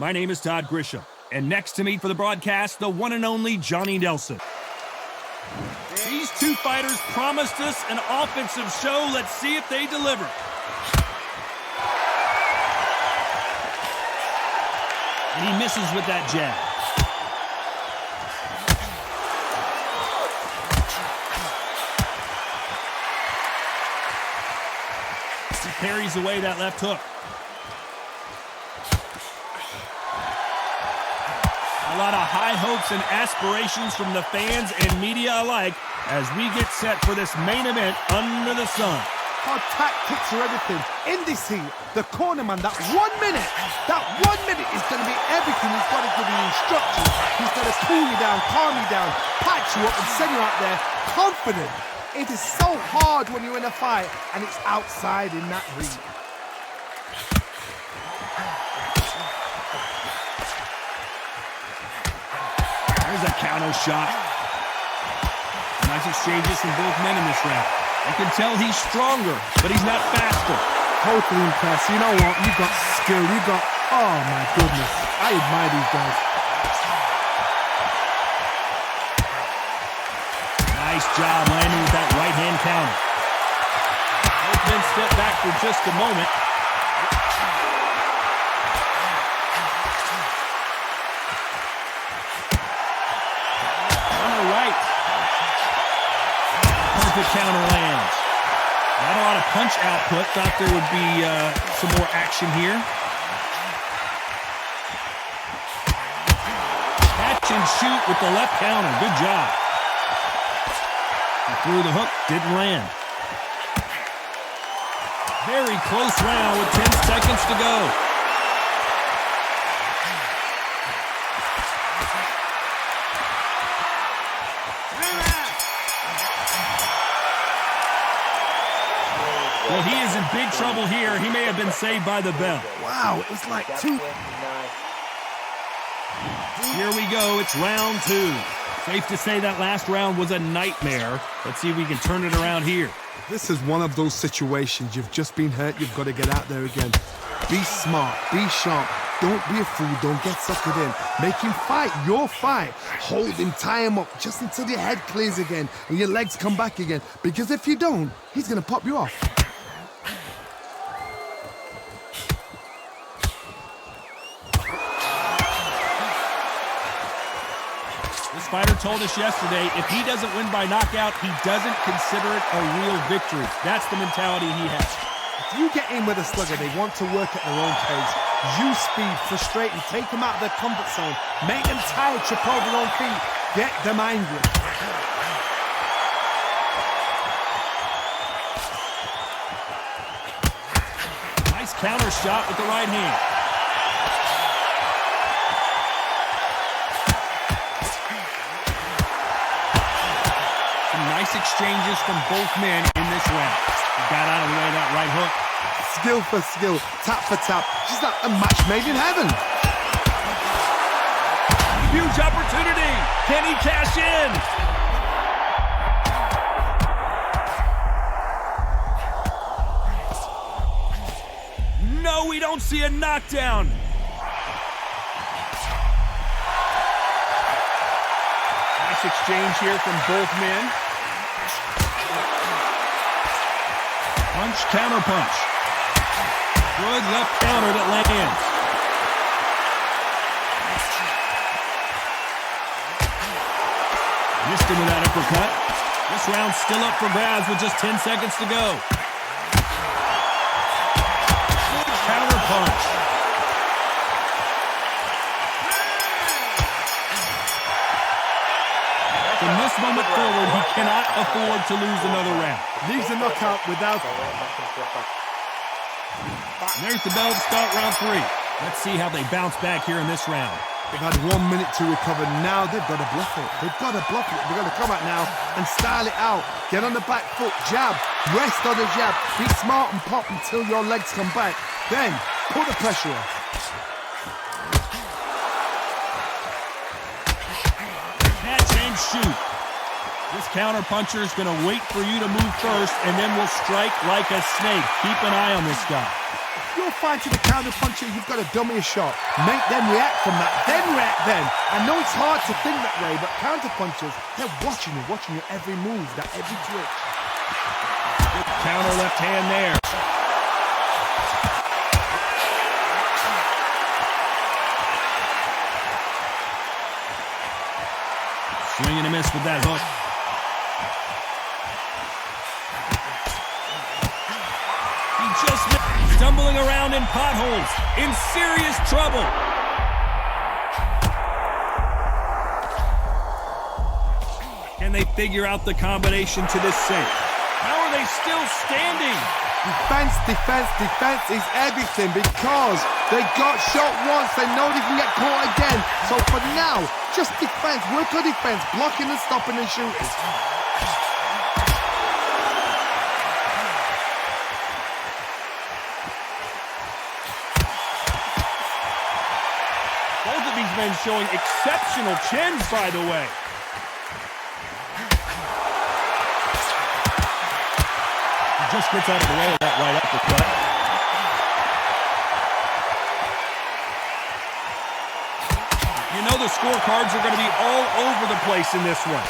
My name is Todd Grisham, and next to me for the broadcast, the one and only Johnny Nelson. These two fighters promised us an offensive show. Let's see if they deliver. And he misses with that jab. He parries away that left hook. A lot of high hopes and aspirations from the fans and media alike as we get set for this main event under the sun. Our tactics are everything. In this heat, the cornerman, that 1 minute is going to be everything. He's got to give you instructions. He's got to cool you down, calm you down, patch you up and send you out there confident. It is so hard when you're in a fight and it's outside in that heat. There's a counter shot. Nice exchanges from both men in this round. You can tell he's stronger, but he's not faster. Totally impressed. You know what? You got skill. You got... Oh, my goodness. I admire these guys. Nice job landing with that right-hand counter. Both men step back for just a moment. On the right. Perfect counter lands. Not a lot of punch output. Thought there would be some more action here. Catch and shoot with the left counter. Good job. He threw the hook, didn't land. Very close round with 10 seconds to go. Well, he is in big trouble here. He may have been saved by the bell. Wow, it was like two. Here we go. It's round 2. Safe to say that last round was a nightmare. Let's see if we can turn it around here. This is one of those situations. You've just been hurt. You've got to get out there again. Be smart. Be sharp. Don't be a fool. Don't get suckered in. Make him fight your fight. Hold him. Tie him up just until your head clears again and your legs come back again. Because if you don't, he's going to pop you off. This fighter told us yesterday, if he doesn't win by knockout, he doesn't consider it a real victory. That's the mentality he has. If you get in with a slugger, they want to work at their own pace. Use speed, frustrate them, take them out of their comfort zone, make them tired, trip over their own feet, get them angry. Nice counter shot with the right hand. Nice exchanges from both men in this round. He got out of the way of that right hook. Skill for skill, tap for tap. Just like a match made in heaven. Huge opportunity. Can he cash in? No, we don't see a knockdown. Nice exchange here from both men. Punch, counter punch. Good left counter that lands. Missed him with that uppercut. This round's still up for grabs with just 10 seconds to go. Good counter punch. From this moment forward, he cannot afford to lose another round. Leaves a knockout without... There's the bell to start round 3. Let's see how they bounce back here in this round. They've had 1 minute to recover. Now they've got to bluff it. They've got to bluff it. They've got to come out now and style it out. Get on the back foot, jab, rest on the jab. Be smart and pop until your legs come back. Then, put the pressure on. Catch and shoot. This counter puncher is going to wait for you to move first and then will strike like a snake. Keep an eye on this guy. You're fighting a counter puncher, you've got to dummy a shot. Make them react from that, then react then. I know it's hard to think that way, but counter punchers, they're watching you every move, that every twitch. Good counter left hand there. Swing and a miss with that hook. He just missed. Stumbling around in potholes. In serious trouble. Can they figure out the combination to this sink? How are they still standing? Defense, defense, defense is everything because they got shot once. They know they can get caught again. So for now, just defense. Work on defense. Blocking and stopping and shooting. Both of these men showing exceptional chins, by the way. Just gets out of the way of that right uppercut. You know the scorecards are going to be all over the place in this one.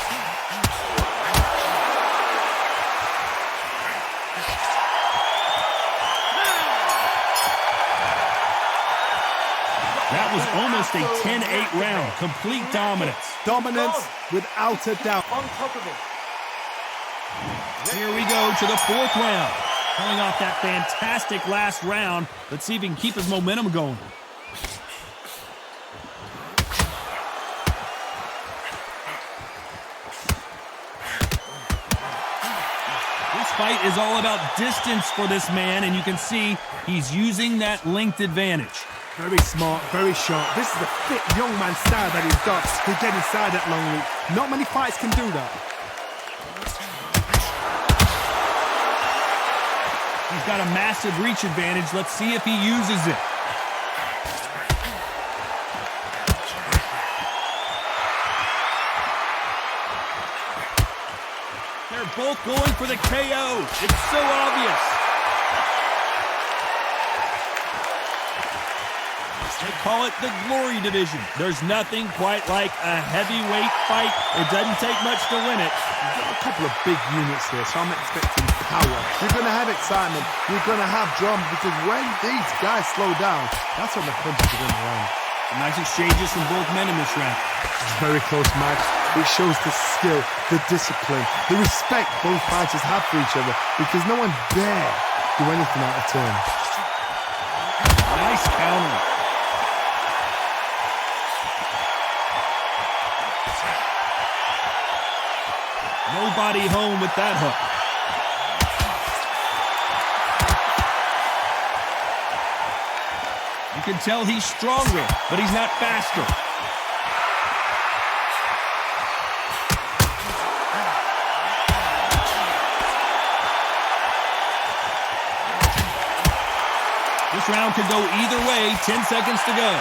That was almost a 10-8 round. Complete dominance. Dominance without a doubt. Here we go to the fourth round. Coming off that fantastic last round. Let's see if he can keep his momentum going. This fight is all about distance for this man, and you can see he's using that length advantage. Very smart, very sharp. This is a fit young man style that he's got to get inside that long reach. Not many fights can do that. He's got a massive reach advantage. Let's see if he uses it. They're both going for the KO. It's so obvious. They call it the glory division. There's nothing quite like a heavyweight fight. It doesn't take much to win it. You've got a couple of big units here, so I'm expecting power. You're going to have excitement. You're going to have drama because when these guys slow down, that's when the punches are going to land. Nice exchanges from both men in this round. It's a very close match. It shows the skill, the discipline, the respect both fighters have for each other because no one dare do anything out of turn. Nice counter. Nobody home with that hook. You can tell he's stronger, but he's not faster. This round could go either way. 10 seconds to go.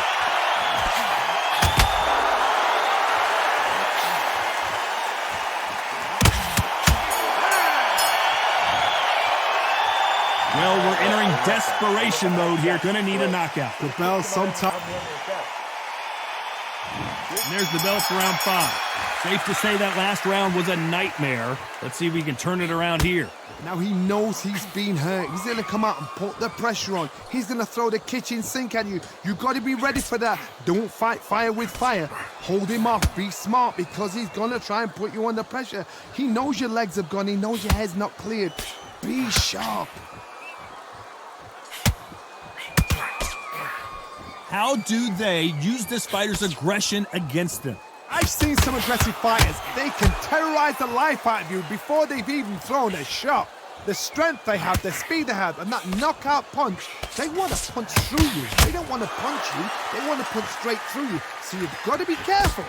Well, we're entering desperation mode here. Gonna need a knockout. The bell sometime. And there's the bell for round 5. Safe to say that last round was a nightmare. Let's see if we can turn it around here. Now he knows he's been hurt. He's going to come out and put the pressure on. He's going to throw the kitchen sink at you. You've got to be ready for that. Don't fight fire with fire. Hold him off. Be smart because he's going to try and put you under pressure. He knows your legs have gone. He knows your head's not cleared. Be sharp. How do they use this fighter's aggression against them? I've seen some aggressive fighters. They can terrorize the life out of you before they've even thrown a shot. The strength they have, the speed they have, and that knockout punch, they want to punch through you. They don't want to punch you. They want to punch straight through you. So you've got to be careful.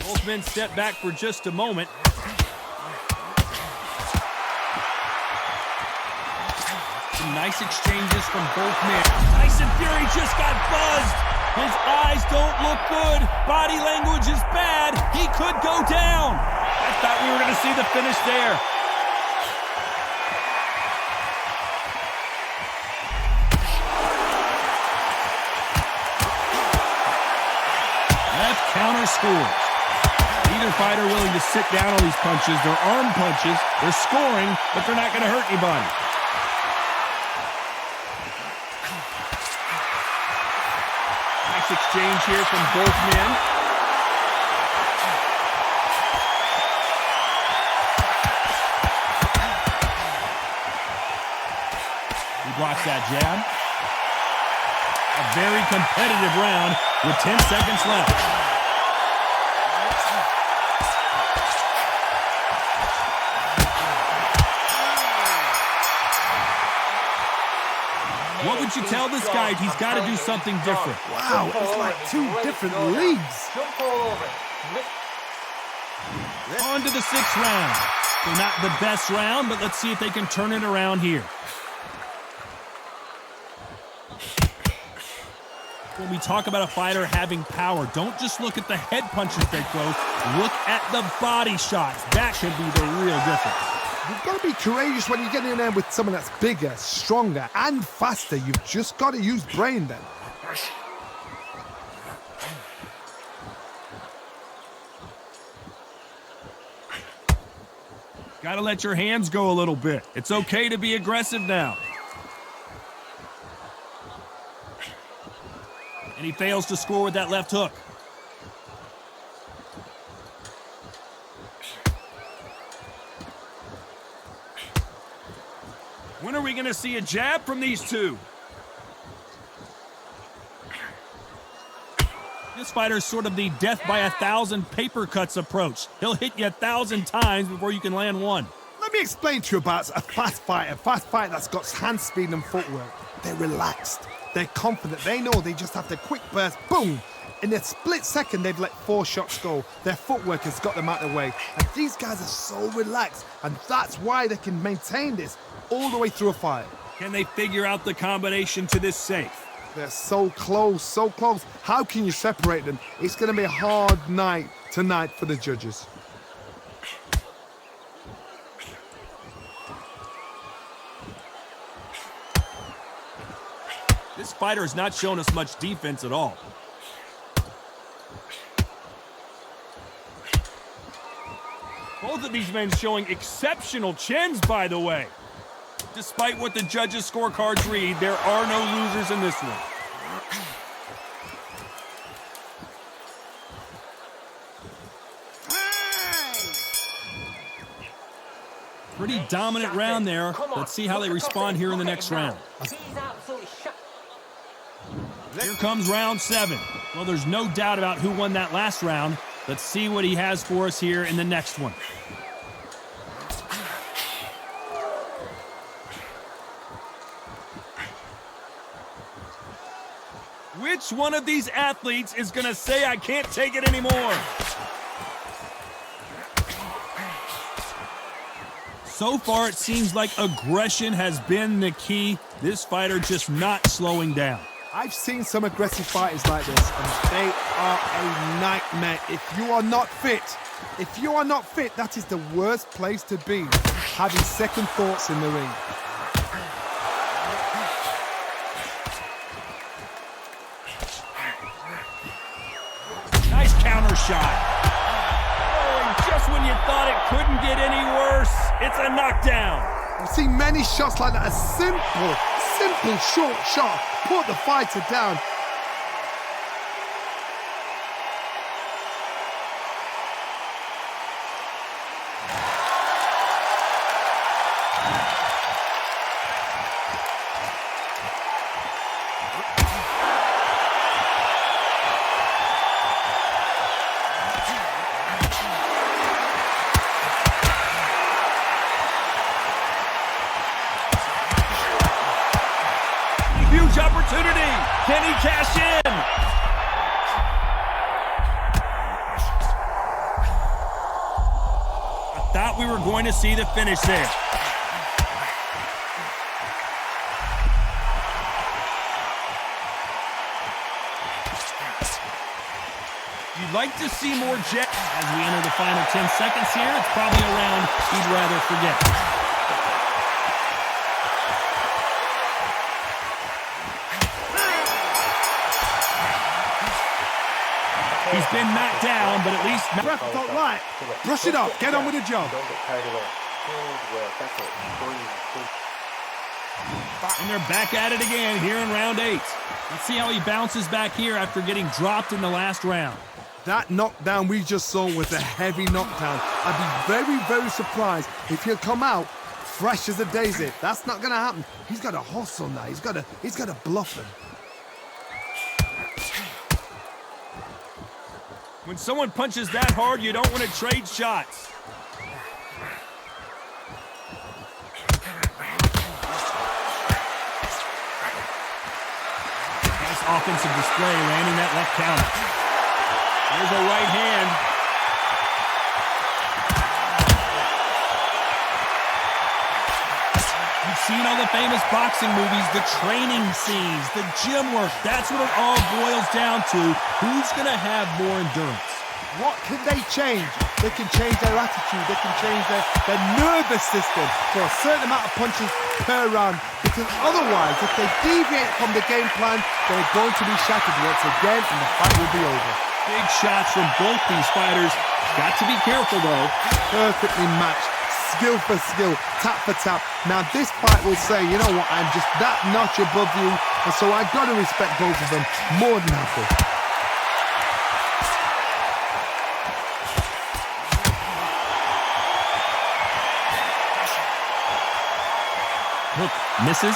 Both men step back for just a moment. Some nice exchanges from both men. Tyson Fury just got buzzed. His eyes don't look good. Body language is bad. He could go down. I thought we were going to see the finish there. Left counter scores. Either fighter willing to sit down on these punches. They're arm punches. They're scoring, but they're not going to hurt anybody. Nice exchange here from both men. He blocks that jab. A very competitive round with 10 seconds left. What would you tell this guy? He's got to do something different. Wow, it's like two different leagues. On to the 6th round. So not the best round, but let's see if they can turn it around here. When we talk about a fighter having power, don't just look at the head punches they throw. Look at the body shots. That can be the real difference. You've got to be courageous when you get in there with someone that's bigger, stronger, and faster. You've just got to use brain then. Got to let your hands go a little bit. It's okay to be aggressive now. And he fails to score with that left hook. When are we going to see a jab from these two? This fighter's sort of the death by 1,000 paper cuts approach. He'll hit you 1,000 times before you can land one. Let me explain to you about a fast fighter that's got hand speed and footwork. They're relaxed. They're confident. They know they just have to quick burst, boom. In a split second, they've let 4 shots go. Their footwork has got them out of the way. And these guys are so relaxed, and that's why they can maintain this all the way through a fight. Can they figure out the combination to this safe? They're so close, so close. How can you separate them? It's going to be a hard night tonight for the judges. This fighter has not shown us much defense at all. Both of these men showing exceptional chins, by the way. Despite what the judges' scorecards read, there are no losers in this one. Pretty dominant round there. Let's see how they respond here in the next round. Here comes round 7. Well, there's no doubt about who won that last round. Let's see what he has for us here in the next one. Which one of these athletes is going to say, I can't take it anymore? So far, it seems like aggression has been the key. This fighter just not slowing down. I've seen some aggressive fighters like this, and they are a nightmare. If you are not fit, that is the worst place to be, having second thoughts in the ring. Nice counter shot. Oh, and just when you thought it couldn't get any worse, it's a knockdown. I've seen many shots like that, a simple short shot, put the fighter down. Huge opportunity. Can he cash in? I thought we were going to see the finish there. We'd like to see more jet. As we enter the final 10 seconds here, it's probably a round he'd rather forget. He's been knocked down, but at least... Ref don't like. Brush it up. Get on with the job. Don't get carried away. Good work. That's it. And they're back at it again here in round 8. Let's see how he bounces back here after getting dropped in the last round. That knockdown we just saw was a heavy knockdown. I'd be very, very surprised if he'll come out fresh as a daisy. That's not going to happen. He's got to hustle now. He's got to bluff him. When someone punches that hard, you don't want to trade shots. Nice offensive display, landing that left counter. There's a right hand. You've seen all the famous boxing movies, the training scenes, the gym work. That's what it all boils down to. Who's going to have more endurance? What can they change? They can change their attitude. They can change their nervous system for a certain amount of punches per round. Because otherwise, if they deviate from the game plan, they're going to be shattered once again and the fight will be over. Big shots from both these fighters. Got to be careful, though. Perfectly matched. Skill for skill, tap for tap. Now this fight will say, you know what, I'm just that notch above you, and so I've got to respect both of them more than happy. Look, misses.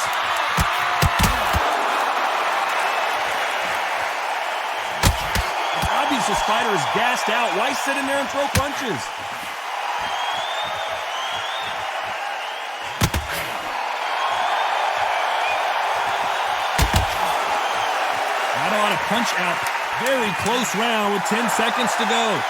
It's obvious this fighter is gassed out. Why sit in there and throw punches? Not a lot of punch out. Very close round with 10 seconds to go.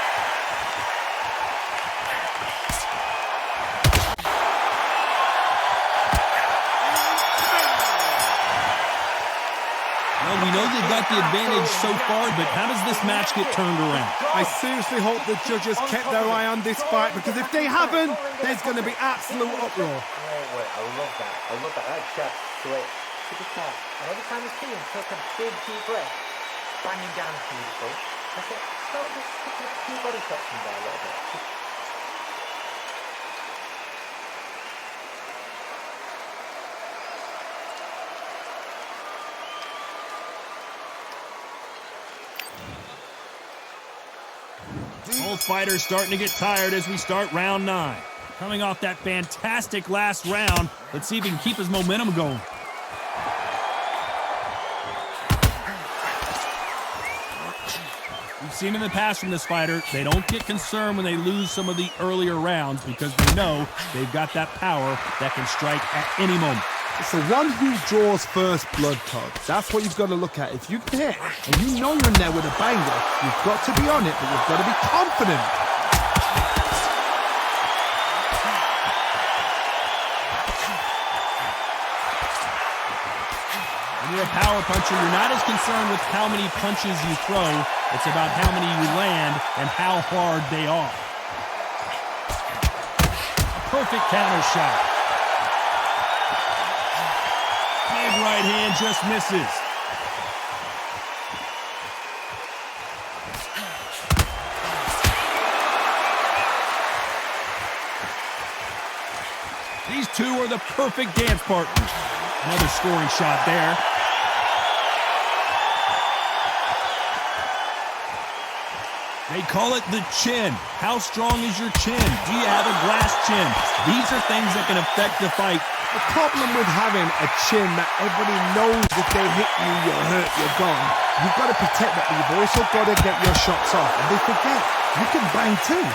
We know they've got the advantage so far, but how does this match get turned around? I seriously hope the judges kept their eye on this fight, because if they haven't, there's going to be absolute uproar. I love that. I love that. That shot. Great. Super fast. And every time he's seen, took a big deep breath. Banging down beautiful. That's it. So just stick a few body shots in there a little bit. Both fighters starting to get tired as we start round 9. Coming off that fantastic last round, let's see if he can keep his momentum going. We've seen in the past from this fighter, they don't get concerned when they lose some of the earlier rounds because they know they've got that power that can strike at any moment. It's the one who draws first blood, Todd. That's what you've got to look at. If you can hit and you know you're in there with a banger, you've got to be on it, but you've got to be confident. When you're a power puncher, you're not as concerned with how many punches you throw. It's about how many you land and how hard they are. A perfect counter shot. Big right hand just misses. These two are the perfect dance partners. Another scoring shot there. They call it the chin. How strong is your chin? Do you have a glass chin? These are things that can affect the fight. The problem with having a chin that everybody knows if they hit you, you're hurt, you're gone. You've got to protect that, but you've also got to get your shots off. And they forget, you can bang too.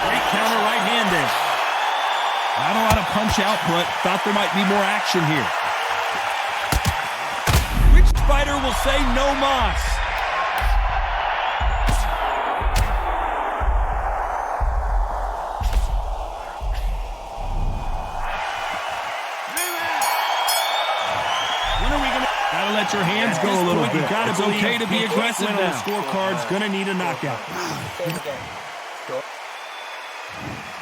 Great counter right hand there. Not a lot of punch output. Thought there might be more action here. Which fighter will say no mas? At go this a little point, bit. you gotta It's believe okay to be he can't aggressive win on the now. scorecard's gonna need a knockout. Same again. Sure.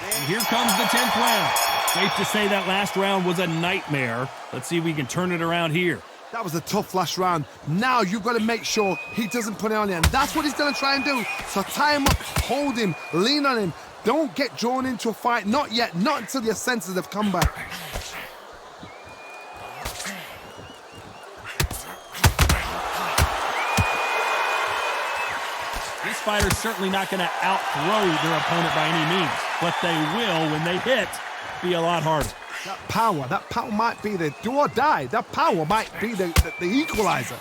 And here comes the 10th round. Safe to say that last round was a nightmare. Let's see if we can turn it around here. That was a tough last round. Now you've got to make sure he doesn't put it on you. And that's what he's going to try and do. So tie him up, hold him, lean on him. Don't get drawn into a fight. Not yet. Not until your senses have come back. This fighter's certainly not going to out-throw their opponent by any means, but they will, when they hit, be a lot harder. That power might be the do or die. That power might be the equalizer.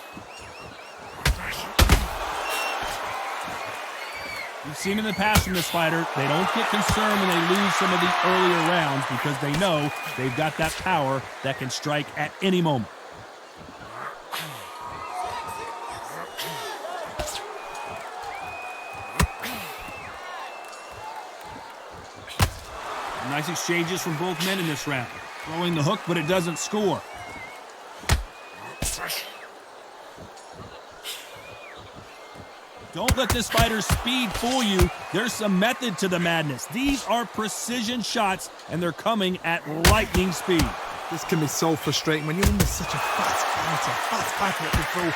We've seen in the past from this fighter, they don't get concerned when they lose some of the earlier rounds because they know they've got that power that can strike at any moment. Nice exchanges from both men in this round. Throwing the hook, but it doesn't score. Don't let this fighter's speed fool you. There's some method to the madness. These are precision shots, and they're coming at lightning speed. This can be so frustrating when you're under such a fast fighter that can throw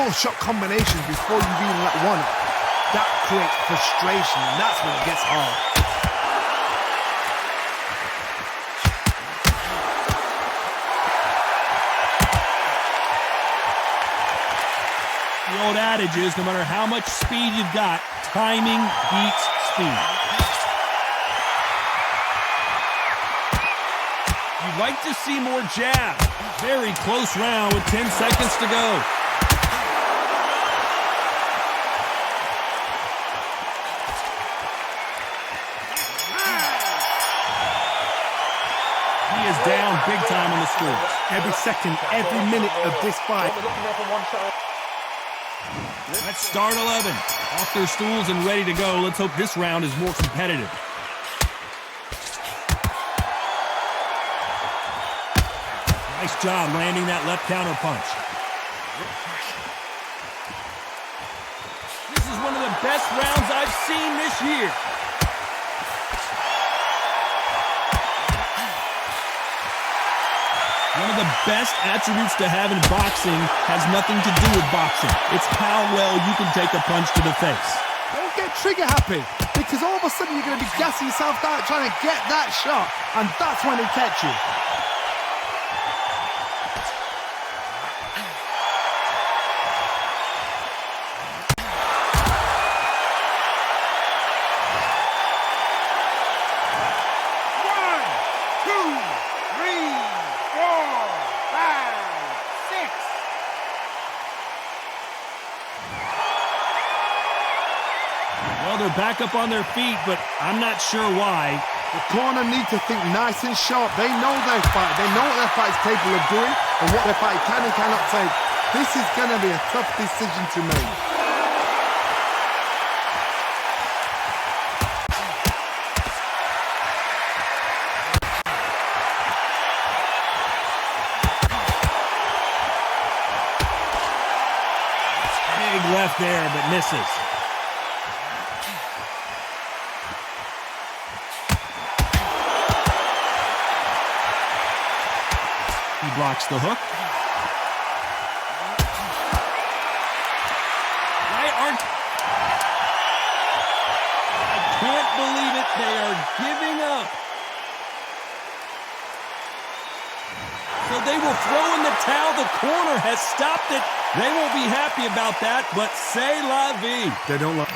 3-4 shot combinations before you've even let one up. That creates frustration, and that's when it gets hard. The old adage is, no matter how much speed you've got, timing beats speed. You'd like to see more jab. Very close round with 10 seconds to go. He is down big time on the scores. Every second, every minute of this fight. We're looking there for one shot. Let's start 11. Off their stools and ready to go. Let's hope this round is more competitive. Nice job landing that left counter punch. This is one of the best rounds I've seen this year. One of the best attributes to have in boxing has nothing to do with boxing. It's how well you can take a punch to the face. Don't get trigger happy, because all of a sudden you're going to be gassing yourself out trying to get that shot, and that's when they catch you. They're back up on their feet, but I'm not sure why. The corner need to think nice and sharp. They know their fight. They know what their fight is capable of doing and what their fight can and cannot take. This is going to be a tough decision to make. Big left there, but misses. He blocks the hook. I can't believe it. They are giving up. So they will throw in the towel. The corner has stopped it. They won't be happy about that, but c'est la vie. They don't like